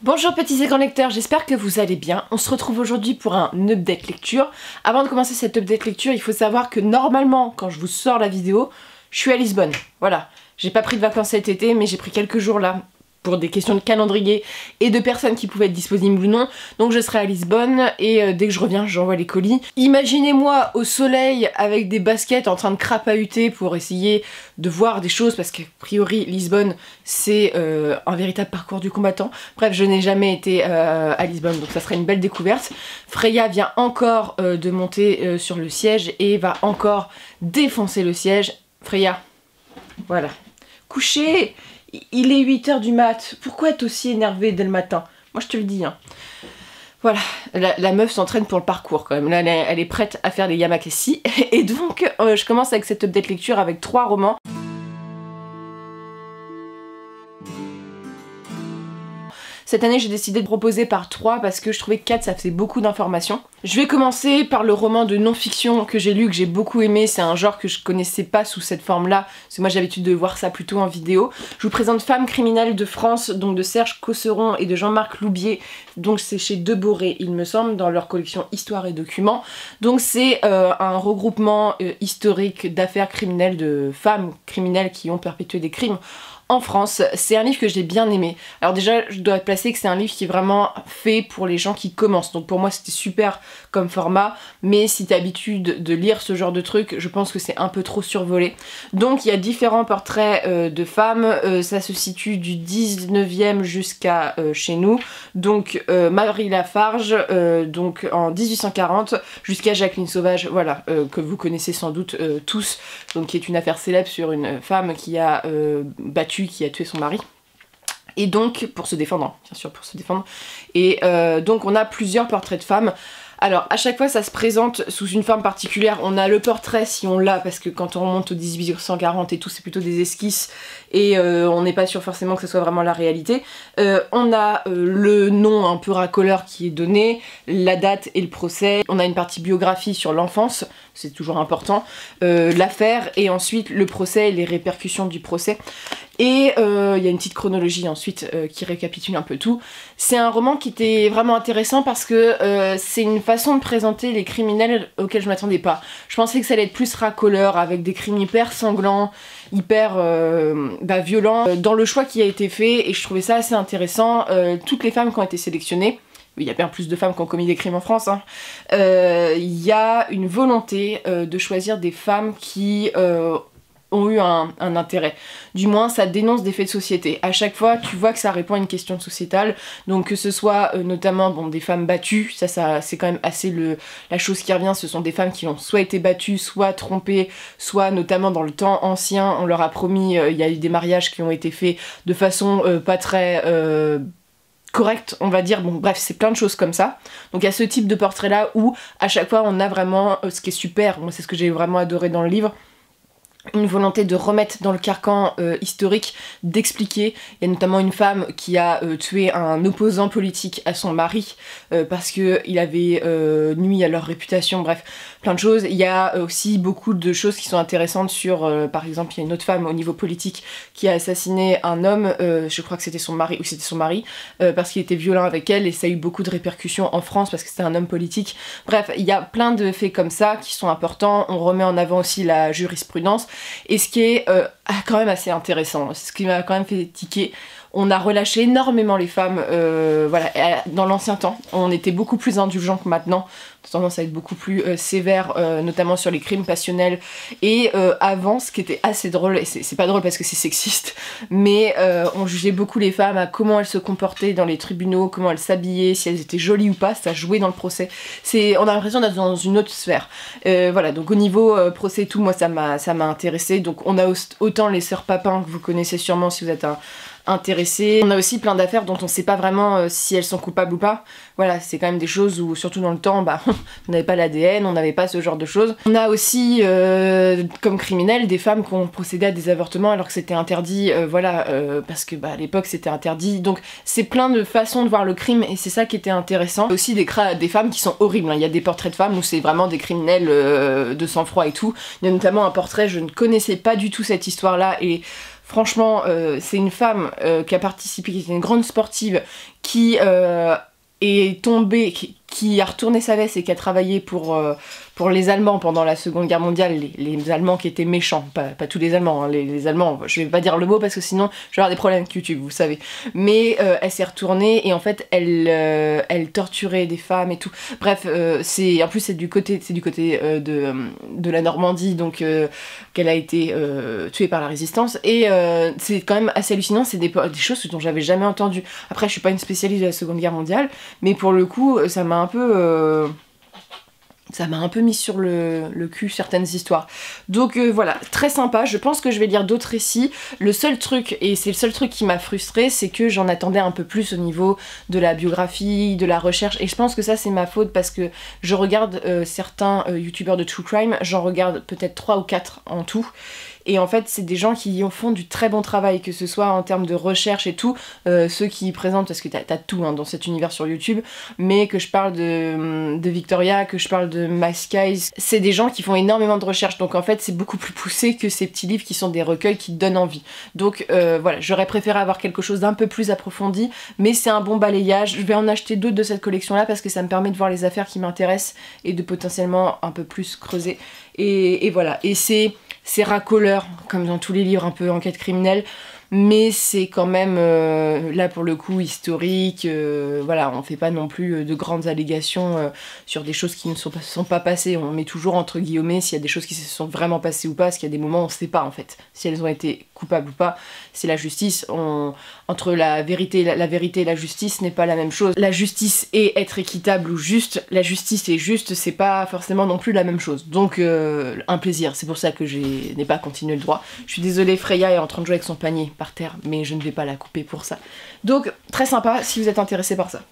Bonjour petits et grands lecteurs, j'espère que vous allez bien. On se retrouve aujourd'hui pour un update lecture. Avant de commencer cette update lecture, il faut savoir que normalement, quand je vous sors la vidéo, je suis à Lisbonne. Voilà, j'ai pas pris de vacances cet été, mais j'ai pris quelques jours là pour des questions de calendrier et de personnes qui pouvaient être disponibles ou non. Donc je serai à Lisbonne et dès que je reviens, j'envoie les colis. Imaginez-moi au soleil avec des baskets en train de crapahuter pour essayer de voir des choses parce qu'a priori Lisbonne c'est un véritable parcours du combattant. Bref, je n'ai jamais été à Lisbonne donc ça serait une belle découverte. Freya vient encore de monter sur le siège et va encore défoncer le siège. Freya, voilà. Couchez! Il est 8h du mat, pourquoi être aussi énervée dès le matin? Moi je te le dis hein. Voilà, la meuf s'entraîne pour le parcours quand même, là elle est prête à faire les yamakasi. Et donc je commence avec cette update lecture avec 3 romans. Cette année j'ai décidé de proposer par 3 parce que je trouvais que 4 ça faisait beaucoup d'informations. Je vais commencer par le roman de non-fiction que j'ai lu, que j'ai beaucoup aimé. C'est un genre que je connaissais pas sous cette forme-là, parce que moi j'ai l'habitude de voir ça plutôt en vidéo. Je vous présente Femmes criminelles de France, donc de Serge Cosseron et de Jean-Marc Loubier. Donc c'est chez Deboré, il me semble, dans leur collection Histoire et Documents. Donc c'est un regroupement historique d'affaires criminelles, de femmes criminelles qui ont perpétué des crimes en France. C'est un livre que j'ai bien aimé. Alors déjà, je dois placer que c'est un livre qui est vraiment fait pour les gens qui commencent. Donc pour moi, c'était super comme format. Mais si t'as l'habitude de lire ce genre de truc, je pense que c'est un peu trop survolé. Donc il y a différents portraits de femmes. Ça se situe du 19e jusqu'à chez nous. Donc Marie Lafarge, donc en 1840, jusqu'à Jacqueline Sauvage, voilà, que vous connaissez sans doute tous. Donc qui est une affaire célèbre sur une femme qui a qui a tué son mari. Et donc, pour se défendre, bien sûr pour se défendre. Et donc on a plusieurs portraits de femmes. Alors à chaque fois ça se présente sous une forme particulière. On a le portrait si on l'a, parce que quand on remonte au 1840 et tout c'est plutôt des esquisses et on n'est pas sûr forcément que ce soit vraiment la réalité. On a le nom un peu racoleur qui est donné, la date et le procès. On a une partie biographie sur l'enfance, c'est toujours important, l'affaire et ensuite le procès et les répercussions du procès. Et il y a une petite chronologie ensuite qui récapitule un peu tout. C'est un roman qui était vraiment intéressant parce que c'est une façon de présenter les criminels auxquels je m'attendais pas. Je pensais que ça allait être plus racoleur avec des crimes hyper sanglants, hyper violents dans le choix qui a été fait et je trouvais ça assez intéressant. Toutes les femmes qui ont été sélectionnées, il y a bien plus de femmes qui ont commis des crimes en France, hein. Il y a une volonté de choisir des femmes qui ont eu un intérêt. Du moins, ça dénonce des faits de société. À chaque fois, tu vois que ça répond à une question sociétale. Donc que ce soit notamment des femmes battues, ça c'est quand même assez la chose qui revient. Ce sont des femmes qui ont soit été battues, soit trompées, soit notamment dans le temps ancien, on leur a promis, il y a eu des mariages qui ont été faits de façon pas très correcte, on va dire. Bon bref, c'est plein de choses comme ça. Donc il y a ce type de portrait là où à chaque fois on a vraiment, ce qui est super, moi c'est ce que j'ai vraiment adoré dans le livre, une volonté de remettre dans le carcan historique, d'expliquer. Il y a notamment une femme qui a tué un opposant politique à son mari parce qu'il avait nui à leur réputation, bref, plein de choses. Il y a aussi beaucoup de choses qui sont intéressantes sur, par exemple, il y a une autre femme au niveau politique qui a assassiné un homme, je crois que c'était son mari, ou c'était son mari, parce qu'il était violent avec elle et ça a eu beaucoup de répercussions en France parce que c'était un homme politique. Bref, il y a plein de faits comme ça qui sont importants. On remet en avant aussi la jurisprudence. Et ce qui est quand même assez intéressant, c'est ce qui m'a quand même fait tiquer. On a relâché énormément les femmes, voilà, dans l'ancien temps. On était beaucoup plus indulgents que maintenant. On a tendance à être beaucoup plus sévère, notamment sur les crimes passionnels. Et avant, ce qui était assez drôle, et c'est pas drôle parce que c'est sexiste, mais on jugeait beaucoup les femmes à comment elles se comportaient dans les tribunaux, comment elles s'habillaient, si elles étaient jolies ou pas, ça jouait dans le procès. On a l'impression d'être dans une autre sphère. Voilà, donc au niveau procès et tout, moi ça m'a intéressé. Donc on a autant les sœurs Papin que vous connaissez sûrement si vous êtes intéressé. On a aussi plein d'affaires dont on sait pas vraiment si elles sont coupables ou pas. Voilà, c'est quand même des choses où, surtout dans le temps, on n'avait pas l'ADN, on n'avait pas ce genre de choses. On a aussi, comme criminels, des femmes qui ont procédé à des avortements alors que c'était interdit, voilà, parce que à l'époque c'était interdit. Donc c'est plein de façons de voir le crime et c'est ça qui était intéressant. Aussi des femmes qui sont horribles, hein. Il y a des portraits de femmes où c'est vraiment des criminels de sang-froid et tout. Il y a notamment un portrait, je ne connaissais pas du tout cette histoire-là et Franchement, c'est une femme qui a participé, qui est une grande sportive, qui est tombée, qui a retourné sa veste et qui a travaillé pour les Allemands pendant la Seconde Guerre mondiale, les Allemands qui étaient méchants, pas tous les Allemands, hein, les Allemands, je vais pas dire le mot parce que sinon je vais avoir des problèmes avec YouTube, vous savez. Mais elle s'est retournée et en fait elle torturait des femmes et tout. Bref, en plus c'est du côté de la Normandie, donc qu'elle a été tuée par la résistance. Et c'est quand même assez hallucinant, c'est des choses dont j'avais jamais entendu. Après je suis pas une spécialiste de la Seconde Guerre mondiale, mais pour le coup ça m'a un peu mis sur le cul certaines histoires. Donc voilà, très sympa. Je pense que je vais lire d'autres récits. Le seul truc, et c'est le seul truc qui m'a frustrée, c'est que j'en attendais un peu plus au niveau de la biographie, de la recherche. Et je pense que ça c'est ma faute parce que je regarde certains youtubeurs de true crime, j'en regarde peut-être 3 ou 4 en tout. Et en fait, c'est des gens qui font du très bon travail, que ce soit en termes de recherche et tout, ceux qui présentent, parce que t'as tout hein, dans cet univers sur YouTube, mais que je parle de Victoria, que je parle de Max Guys, c'est des gens qui font énormément de recherche, donc en fait c'est beaucoup plus poussé que ces petits livres qui sont des recueils qui donnent envie. Donc voilà, j'aurais préféré avoir quelque chose d'un peu plus approfondi, mais c'est un bon balayage. Je vais en acheter d'autres de cette collection-là parce que ça me permet de voir les affaires qui m'intéressent et de potentiellement un peu plus creuser. Et voilà, et c'est racoleur, comme dans tous les livres un peu enquête criminelle, mais c'est quand même, là pour le coup, historique, voilà, on fait pas non plus de grandes allégations sur des choses qui ne sont pas passées, on met toujours entre guillemets s'il y a des choses qui se sont vraiment passées ou pas, parce qu'il y a des moments où on sait pas en fait, si elles ont été coupables ou pas, c'est la justice, entre la vérité et la justice n'est pas la même chose. La justice est être équitable ou juste, la justice est juste, c'est pas forcément non plus la même chose. Donc un plaisir, c'est pour ça que je n'ai pas continué le droit. Je suis désolée, Freya est en train de jouer avec son panier par terre, mais je ne vais pas la couper pour ça. Donc très sympa si vous êtes intéressé par ça.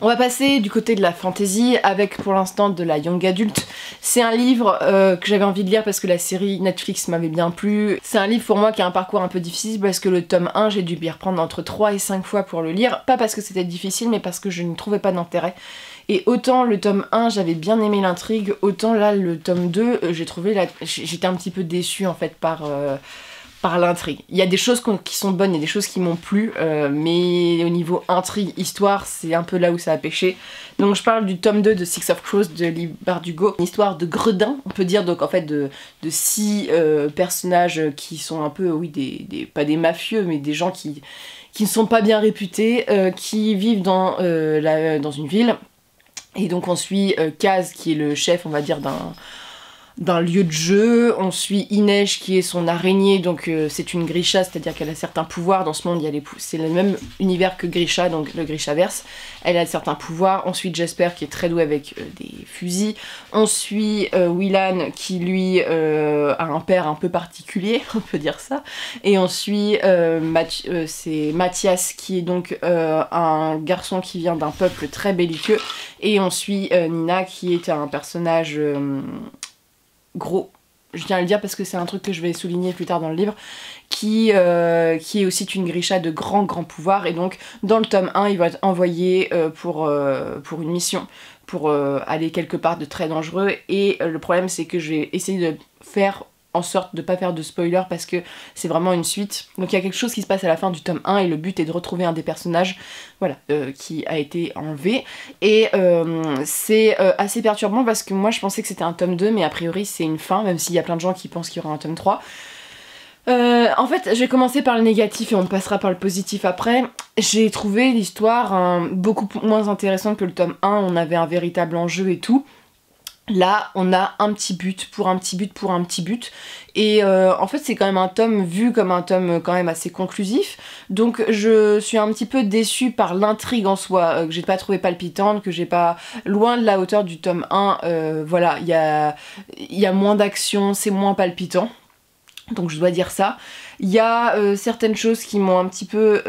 On va passer du côté de la fantasy avec pour l'instant de la young adult. C'est un livre que j'avais envie de lire parce que la série Netflix m'avait bien plu. C'est un livre pour moi qui a un parcours un peu difficile parce que le tome 1 j'ai dû m'y reprendre entre 3 et 5 fois pour le lire. Pas parce que c'était difficile mais parce que je ne trouvais pas d'intérêt. Et autant le tome 1 j'avais bien aimé l'intrigue, autant là le tome 2 j'étais un petit peu déçue en fait par l'intrigue. Il y a des choses qui sont bonnes, il y a des choses qui m'ont plu, mais au niveau intrigue, histoire, c'est un peu là où ça a pêché. Donc je parle du tome 2 de Six of Crows de Leigh Bardugo, une histoire de gredin, on peut dire, donc en fait de 6 personnages qui sont un peu, oui, pas des mafieux, mais des gens qui ne sont pas bien réputés, qui vivent dans une ville. Et donc on suit Kaz qui est le chef, on va dire, d'un lieu de jeu. On suit Inej qui est son araignée, donc c'est une Grisha, c'est-à-dire qu'elle a certains pouvoirs. Dans ce monde, c'est le même univers que Grisha, donc le Grishaverse. Elle a certains pouvoirs. On suit Jesper qui est très doué avec des fusils. On suit Willan qui lui a un père un peu particulier, on peut dire ça. Et on suit c'est Mathias qui est donc un garçon qui vient d'un peuple très belliqueux. Et on suit Nina qui est un personnage gros, je tiens à le dire parce que c'est un truc que je vais souligner plus tard dans le livre, qui est aussi une Grisha de grand pouvoir, et donc dans le tome 1 il va être envoyé pour une mission, pour aller quelque part de très dangereux, et le problème c'est que je vais essayer de faire en sorte de pas faire de spoiler parce que c'est vraiment une suite. Donc il y a quelque chose qui se passe à la fin du tome 1 et le but est de retrouver un des personnages, voilà, qui a été enlevé. Et c'est assez perturbant parce que moi je pensais que c'était un tome 2, mais a priori c'est une fin, même s'il y a plein de gens qui pensent qu'il y aura un tome 3. En fait, je vais commencer par le négatif et on passera par le positif après. J'ai trouvé l'histoire beaucoup moins intéressante que le tome 1, on avait un véritable enjeu et tout. Là, on a un petit but pour un petit but pour un petit but. Et en fait, c'est quand même un tome vu comme un tome quand même assez conclusif. Donc je suis un petit peu déçue par l'intrigue en soi, que j'ai pas trouvé palpitante, que j'ai pas... Loin de la hauteur du tome 1, voilà, il y a moins d'action, c'est moins palpitant. Donc je dois dire ça. Il y a certaines choses qui m'ont un petit peu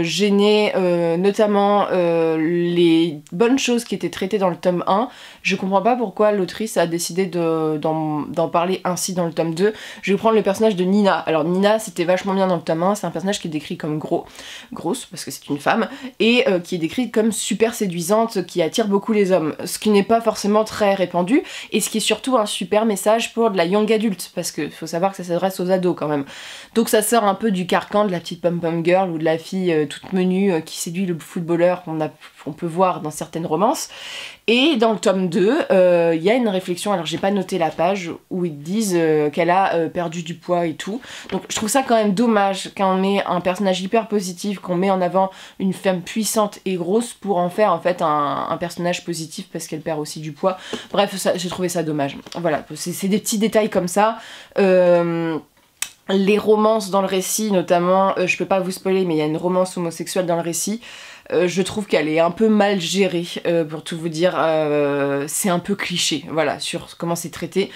gênée, notamment les bonnes choses qui étaient traitées dans le tome 1. Je comprends pas pourquoi l'autrice a décidé d'en parler ainsi dans le tome 2. Je vais prendre le personnage de Nina. Alors Nina, c'était vachement bien dans le tome 1, c'est un personnage qui est décrit comme grosse, parce que c'est une femme, et qui est décrite comme super séduisante, qui attire beaucoup les hommes, ce qui n'est pas forcément très répandu, et ce qui est surtout un super message pour de la young adulte, parce qu'il faut savoir que ça s'adresse aux ados quand même. Donc ça sort un peu du carcan de la petite pom-pom girl ou de la fille toute menue qui séduit le footballeur qu'on peut voir dans certaines romances. Et dans le tome 2, il y a une réflexion, alors j'ai pas noté la page, où ils disent qu'elle a perdu du poids et tout. Donc je trouve ça quand même dommage quand on met un personnage hyper positif, qu'on met en avant une femme puissante et grosse pour en faire en fait un personnage positif parce qu'elle perd aussi du poids. Bref, j'ai trouvé ça dommage. Voilà, c'est des petits détails comme ça. Les romances dans le récit, notamment, je peux pas vous spoiler, mais il y a une romance homosexuelle dans le récit. Je trouve qu'elle est un peu mal gérée, pour tout vous dire. C'est un peu cliché, voilà, sur comment c'est traité.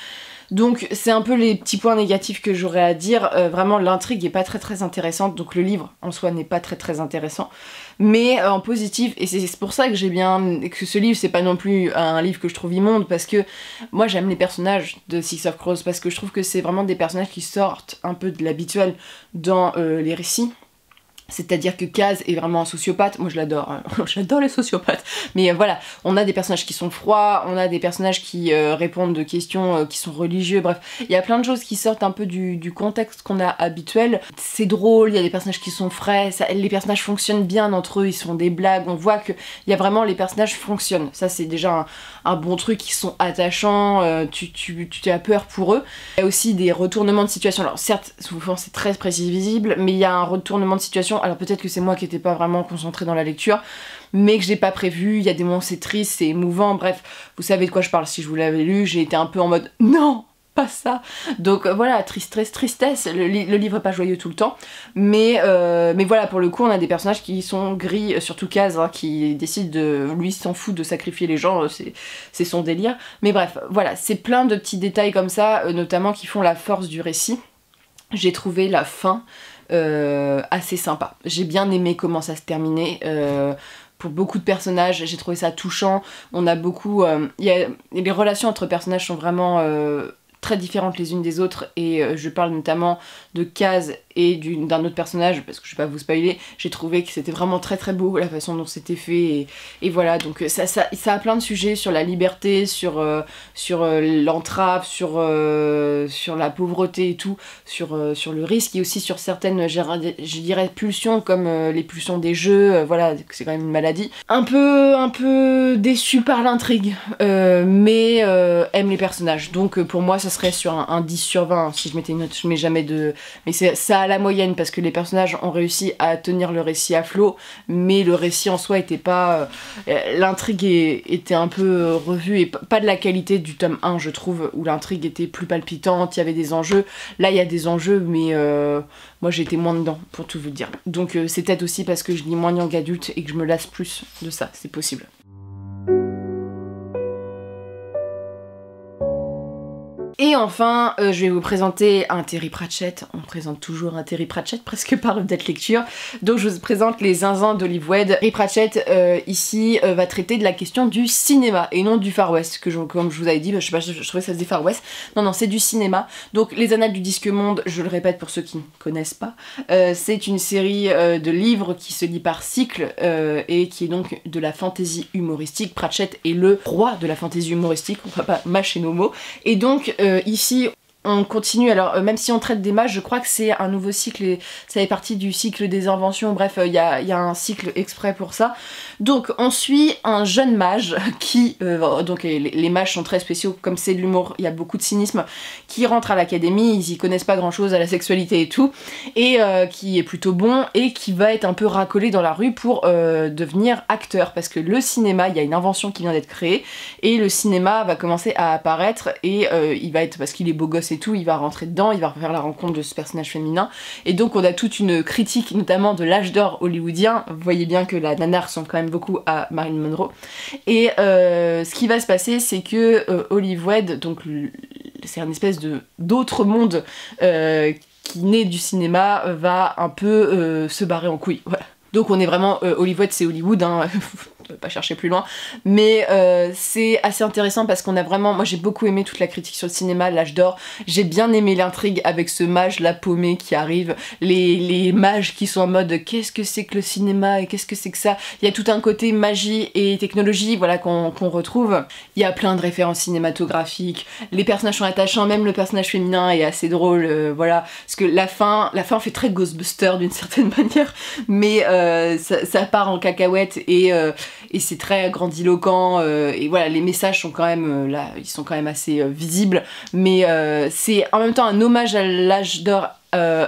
Donc c'est un peu les petits points négatifs que j'aurais à dire. Vraiment l'intrigue est pas très intéressante, donc le livre en soi n'est pas très intéressant. Mais en positif, et c'est pour ça que j'ai bien... que ce livre c'est pas non plus un livre que je trouve immonde, parce que moi j'aime les personnages de Six of Crows, parce que je trouve que c'est vraiment des personnages qui sortent un peu de l'habituel dans les récits. C'est-à-dire que Kaz est vraiment un sociopathe, moi je l'adore, hein. J'adore les sociopathes, mais voilà, on a des personnages qui sont froids, on a des personnages qui répondent de questions qui sont religieux, bref, il y a plein de choses qui sortent un peu du contexte qu'on a habituel. C'est drôle, il y a des personnages qui sont frais, les personnages fonctionnent bien entre eux, ils sont des blagues, on voit que il y a vraiment, les personnages fonctionnent, ça c'est déjà un bon truc, ils sont attachants, tu as peur pour eux. Il y a aussi des retournements de situation, alors certes, souvent c'est très prévisible, mais il y a un retournement de situation. Alors peut-être que c'est moi qui n'étais pas vraiment concentrée dans la lecture, mais que j'ai pas prévu, il y a des moments c'est triste, c'est émouvant, bref, vous savez de quoi je parle si je vous l'avais lu, j'ai été un peu en mode non, pas ça. Donc voilà, tristesse, le livre est pas joyeux tout le temps, mais voilà, pour le coup on a des personnages qui sont gris, surtout Kaz, hein, qui décide de, lui s'en fout de sacrifier les gens, c'est son délire, mais bref, voilà, c'est plein de petits détails comme ça, notamment qui font la force du récit. J'ai trouvé la fin assez sympa. J'ai bien aimé comment ça se terminait. Pour beaucoup de personnages, j'ai trouvé ça touchant. On a beaucoup... les relations entre personnages sont vraiment très différentes les unes des autres, et je parle notamment de Kaz et d'un autre personnage, parce que je vais pas vous spoiler. J'ai trouvé que c'était vraiment très beau la façon dont c'était fait, et voilà, donc ça a plein de sujets sur la liberté, sur l'entrave, sur la pauvreté et tout, sur le risque, et aussi sur certaines, je dirais, pulsions, comme les pulsions des jeux, voilà, c'est quand même une maladie. Un peu déçue par l'intrigue, mais aime les personnages, donc pour moi ça serait sur un 10 sur 20, si je mettais une note, je mets jamais de... Mais c'est ça à la moyenne, parce que les personnages ont réussi à tenir le récit à flot, mais le récit en soi était pas... l'intrigue était un peu revue, et pas de la qualité du tome 1, je trouve, où l'intrigue était plus palpitante, il y avait des enjeux. Là, il y a des enjeux, mais moi j'ai été moins dedans, pour tout vous dire. Donc c'est peut-être aussi parce que je lis moins young adulte et que je me lasse plus de ça, c'est possible. Et enfin, je vais vous présenter un Terry Pratchett. On présente toujours un Terry Pratchett, presque par update lecture. Donc je vous présente Les Zinzins d'Olive Wed. Terry Pratchett, ici, va traiter de la question du cinéma, et non du Far West, que comme je vous avais dit, je sais pas, je trouvais que ça se dit Far West. Non, c'est du cinéma. Donc Les Annales du Disque Monde, je le répète pour ceux qui ne connaissent pas, c'est une série de livres qui se lit par cycle, et qui est donc de la fantasy humoristique. Pratchett est le roi de la fantasy humoristique, on va pas mâcher nos mots. Et donc, ici, on continue, alors même si on traite des mages, je crois que c'est un nouveau cycle, et ça fait partie du cycle des inventions, bref, il y a un cycle exprès pour ça. Donc on suit un jeune mage qui, donc les mages sont très spéciaux, comme c'est de l'humour, il y a beaucoup de cynisme, qui rentre à l'académie, ils y connaissent pas grand chose à la sexualité et tout, et qui est plutôt bon, et qui va être un peu racolé dans la rue pour devenir acteur, parce que le cinéma, il y a une invention qui vient d'être créée, et le cinéma va commencer à apparaître, et il va être, parce qu'il est beau gosse et tout, il va rentrer dedans, il va faire la rencontre de ce personnage féminin, et donc on a toute une critique notamment de l'âge d'or hollywoodien. Vous voyez bien que la nana ressemble quand même beaucoup à Marilyn Monroe, et ce qui va se passer, c'est que Olive Wed, donc c'est un espèce d'autre monde qui naît du cinéma va un peu se barrer en couille. Voilà. Donc on est vraiment, Hollywood c'est Hollywood, hein, pas chercher plus loin, mais c'est assez intéressant parce qu'on a vraiment, moi j'ai beaucoup aimé toute la critique sur le cinéma, l'âge d'or, j'ai bien aimé l'intrigue avec ce mage là paumé qui arrive, les mages qui sont en mode qu'est-ce que c'est que le cinéma et qu'est-ce que c'est que ça, il y a tout un côté magie et technologie, voilà, qu'on retrouve, il y a plein de références cinématographiques, les personnages sont attachants, même le personnage féminin est assez drôle, voilà, parce que la fin fait très Ghostbuster d'une certaine manière, mais ça part en cacahuète et c'est très grandiloquent et voilà, les messages sont quand même là, ils sont quand même assez visibles, mais c'est en même temps un hommage à l'âge d'or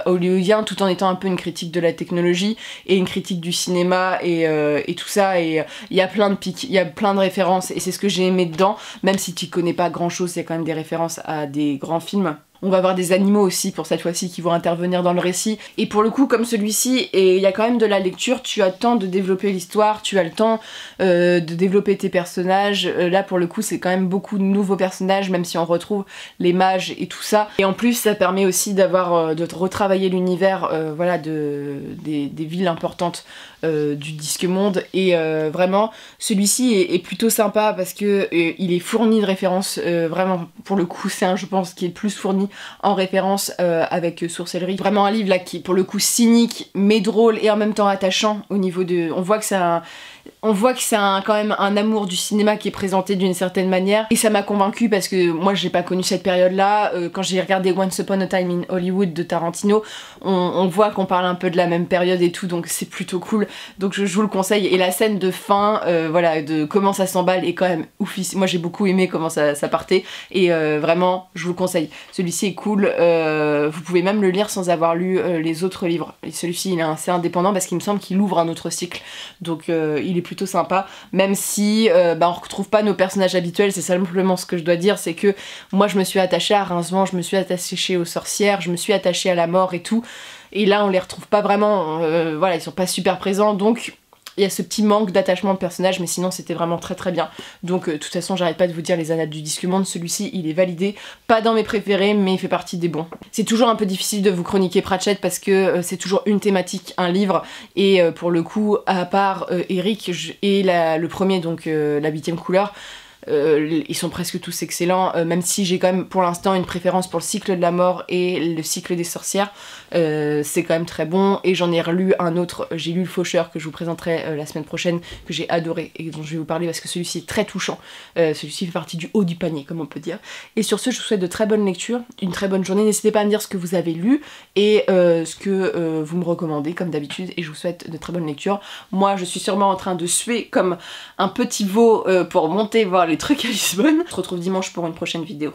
hollywoodien tout en étant un peu une critique de la technologie et une critique du cinéma et tout ça, et il y a plein de pics, il y a plein de références et c'est ce que j'ai aimé dedans, même si tu connais pas grand chose, il y a quand même des références à des grands films. On va avoir des animaux aussi pour cette fois-ci qui vont intervenir dans le récit. Et pour le coup, comme celui-ci, et il y a quand même de la lecture, tu as le temps de développer l'histoire, tu as le temps de développer tes personnages. Là, pour le coup, c'est quand même beaucoup de nouveaux personnages, même si on retrouve les mages et tout ça. Et en plus, ça permet aussi d'avoir de retravailler l'univers voilà, des villes importantes du Disque Monde. Et vraiment, celui-ci est plutôt sympa parce que il est fourni de références. Vraiment, pour le coup, c'est un, je pense, qui est le plus fourni en référence avec Sorcellerie. Vraiment un livre là qui est pour le coup cynique mais drôle et en même temps attachant au niveau de... On voit que c'est quand même un amour du cinéma qui est présenté d'une certaine manière et ça m'a convaincue parce que moi j'ai pas connu cette période là. Quand j'ai regardé Once Upon a Time in Hollywood de Tarantino, on voit qu'on parle un peu de la même période et tout, donc c'est plutôt cool, donc je vous le conseille. Et la scène de fin, voilà, de comment ça s'emballe est quand même oufissime. Moi j'ai beaucoup aimé comment ça partait et vraiment je vous le conseille. Celui-ci est cool, vous pouvez même le lire sans avoir lu les autres livres. Et celui-ci il est assez indépendant parce qu'il me semble qu'il ouvre un autre cycle, donc il est plutôt sympa, même si on retrouve pas nos personnages habituels. C'est simplement ce que je dois dire, c'est que moi je me suis attachée à Rincevent, je me suis attachée aux sorcières, je me suis attachée à la mort et tout, et là on les retrouve pas vraiment, voilà, ils sont pas super présents, donc il y a ce petit manque d'attachement de personnage, mais sinon c'était vraiment très très bien. Donc de toute façon j'arrête pas de vous dire les annales du Disque Monde, celui-ci il est validé, pas dans mes préférés mais il fait partie des bons. C'est toujours un peu difficile de vous chroniquer Pratchett parce que c'est toujours une thématique, un livre, et pour le coup à part Eric et le premier, donc la 8e couleur, ils sont presque tous excellents, même si j'ai quand même pour l'instant une préférence pour le cycle de la mort et le cycle des sorcières, c'est quand même très bon. Et j'en ai relu un autre, j'ai lu le Faucheur que je vous présenterai la semaine prochaine, que j'ai adoré et dont je vais vous parler parce que celui-ci est très touchant, celui-ci fait partie du haut du panier comme on peut dire. Et sur ce je vous souhaite de très bonnes lectures, une très bonne journée, n'hésitez pas à me dire ce que vous avez lu et ce que vous me recommandez comme d'habitude, et je vous souhaite de très bonnes lectures. Moi je suis sûrement en train de suer comme un petit veau pour monter voir les trucs à Lisbonne. On se retrouve dimanche pour une prochaine vidéo.